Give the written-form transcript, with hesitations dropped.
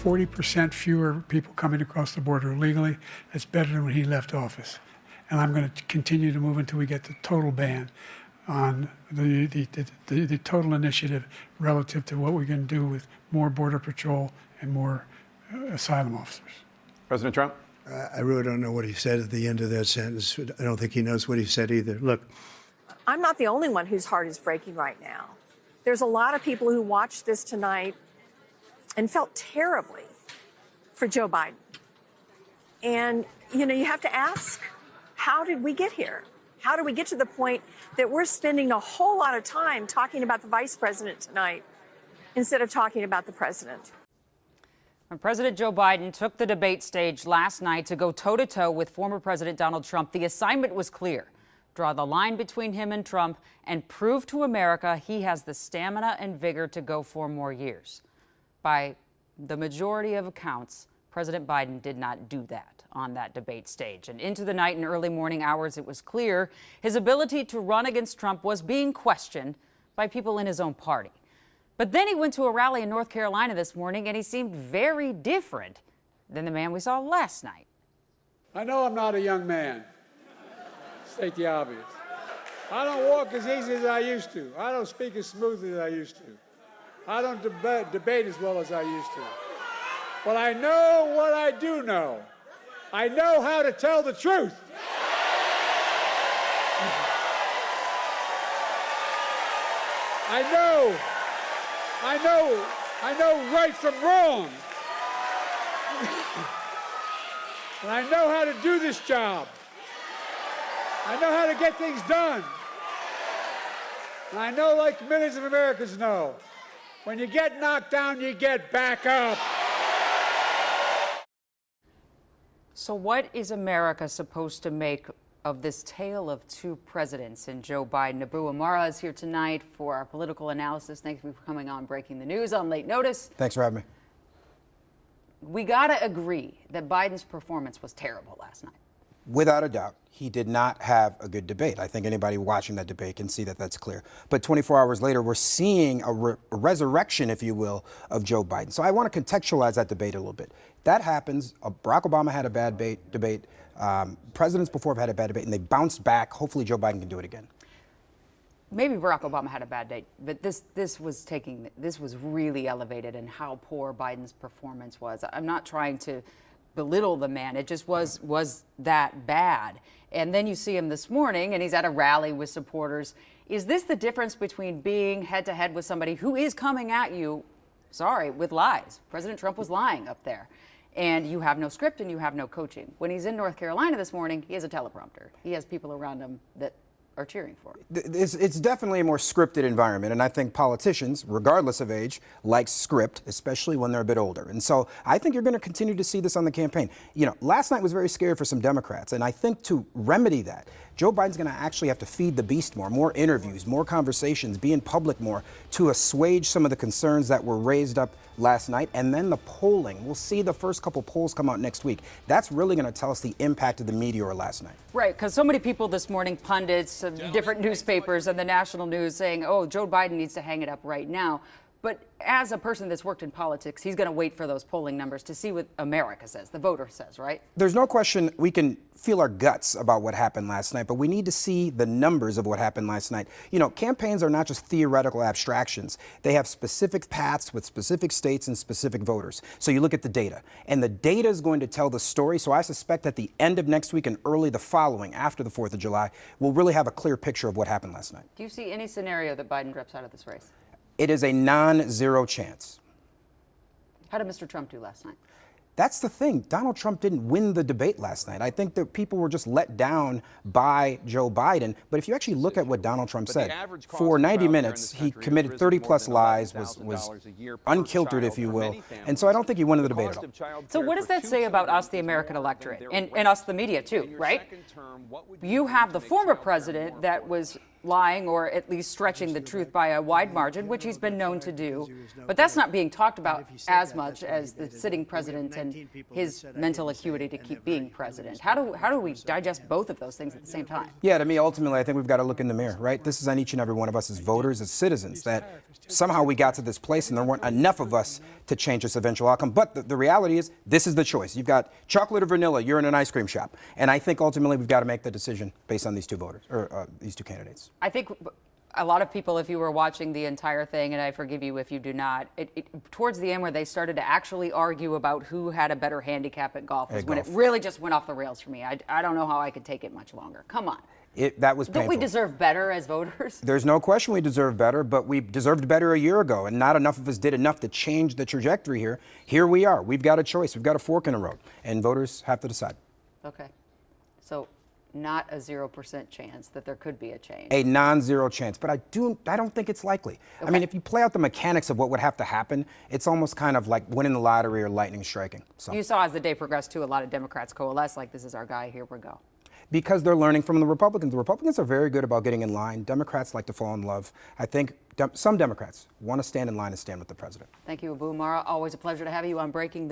40% fewer people coming across the border illegally. That's better than when he left office. And I'm going to continue to move until we get the total ban on the total initiative relative to what we're going to do with more Border Patrol and more asylum officers. President Trump? I really don't know what he said at the end of that sentence. I don't think he knows what he said either. Look, I'm not the only one whose heart is breaking right now. There's a lot of people who watched this tonight and felt terribly for Joe Biden. And, you know, you have to ask, how did we get here? How did we get to the point that we're spending a whole lot of time talking about the vice president tonight instead of talking about the president? When President Joe Biden took the debate stage last night to go toe-to-toe with former President Donald Trump, the assignment was clear. Draw the line between him and Trump and prove to America he has the stamina and vigor to go 4 more years. By the majority of accounts, President Biden did not do that on that debate stage. And into the night and early morning hours, it was clear his ability to run against Trump was being questioned by people in his own party. But then he went to a rally in North Carolina this morning, and he seemed very different than the man we saw last night. I know I'm not a young man. State the obvious. I don't walk as easy as I used to. I don't speak as smoothly as I used to. I don't debate as well as I used to. But I know what I do know. I know how to tell the truth. I know right from wrong. And I know how to do this job. I know how to get things done. And I know, like millions of Americans know, when you get knocked down, you get back up. So what is America supposed to make of this tale of 2 presidents and Joe Biden? Abu Amara is here tonight for our political analysis. Thank you for coming on Breaking the News on late notice. Thanks for having me. We got to agree that Biden's performance was terrible last night. Without a doubt, he did not have a good debate. I think anybody watching that debate can see that that's clear. But 24 hours later, we're seeing a resurrection, if you will, of Joe Biden. So I want to contextualize that debate a little bit. That happens. Barack Obama had a bad debate. Presidents before have had a bad debate, and they bounced back. Hopefully, Joe Biden can do it again. Maybe Barack Obama had a bad day, but this was really elevated in how poor Biden's performance was. I'm not trying to belittle the man. It just was that bad. And then you see him this morning, and he's at a rally with supporters. Is this the difference between being head-to-head with somebody who is coming at you, with lies? President Trump was lying up there. And you have no script and you have no coaching. When he's in North Carolina this morning, he has a teleprompter. He has people around him that are cheering for him. It's definitely a more scripted environment, and I think politicians, regardless of age, like script, especially when they're a bit older. And so I think you're going to continue to see this on the campaign. You know, last night was very scary for some Democrats, and I think to remedy that, Joe Biden's going to actually have to feed the beast more interviews, more conversations, be in public more to assuage some of the concerns that were raised up last night. And then the polling. We'll see the first couple polls come out next week. That's really going to tell us the impact of the meteor last night. Right, because so many people this morning, pundits, different newspapers and the national news saying, oh, Joe Biden needs to hang it up right now. But as a person that's worked in politics, he's going to wait for those polling numbers to see what America says, the voter says, right? There's no question we can feel our guts about what happened last night, but we need to see the numbers of what happened last night. You know, campaigns are not just theoretical abstractions. They have specific paths with specific states and specific voters. So you look at the data, and the data is going to tell the story. So I suspect at the end of next week and early the following, after the 4th of July, we'll really have a clear picture of what happened last night. Do you see any scenario that Biden drops out of this race? It is a non-zero chance. How did Mr. Trump do last night? That's the thing. Donald Trump didn't win the debate last night. I think that people were just let down by Joe Biden. But if you actually look at what Donald Trump said, for 90 minutes, he committed 30-plus lies, was unkiltered, if you will. And so I don't think he won the debate at all. So what does that say about us, the American electorate, and us, the media, too, right? You have the former president that was lying or at least stretching the truth by a wide margin, which he's been known to do. But that's not being talked about as much as the sitting president and his mental acuity to keep being president. How do we digest both of those things at the same time? Yeah, to me, ultimately, I think we've got to look in the mirror, right? This is on each and every one of us as voters, as citizens, that somehow we got to this place and there weren't enough of us to change this eventual outcome. But the reality is, this is the choice. You've got chocolate or vanilla, you're in an ice cream shop. And I think ultimately we've got to make the decision based on these two voters, or these two candidates. I think a lot of people, if you were watching the entire thing, and I forgive you if you do not, towards the end where they started to actually argue about who had a better handicap at golf was when it really just went off the rails for me. I don't know how I could take it much longer. Come on. That was painful. Don't we deserve better as voters? There's no question we deserve better, but we deserved better a year ago, and not enough of us did enough to change the trajectory here. Here we are. We've got a choice. We've got a fork in the road, and voters have to decide. Okay. So not a 0% chance that there could be a change. A non-zero chance, but I don't think it's likely. Okay. I mean, if you play out the mechanics of what would have to happen, it's almost kind of like winning the lottery or lightning striking. So. You saw as the day progressed, too, a lot of Democrats coalesce like, this is our guy, here we go. Because they're learning from the Republicans. The Republicans are very good about getting in line. Democrats like to fall in love. I think some Democrats want to stand in line and stand with the president. Thank you, Abu Mara. Always a pleasure to have you on Breaking the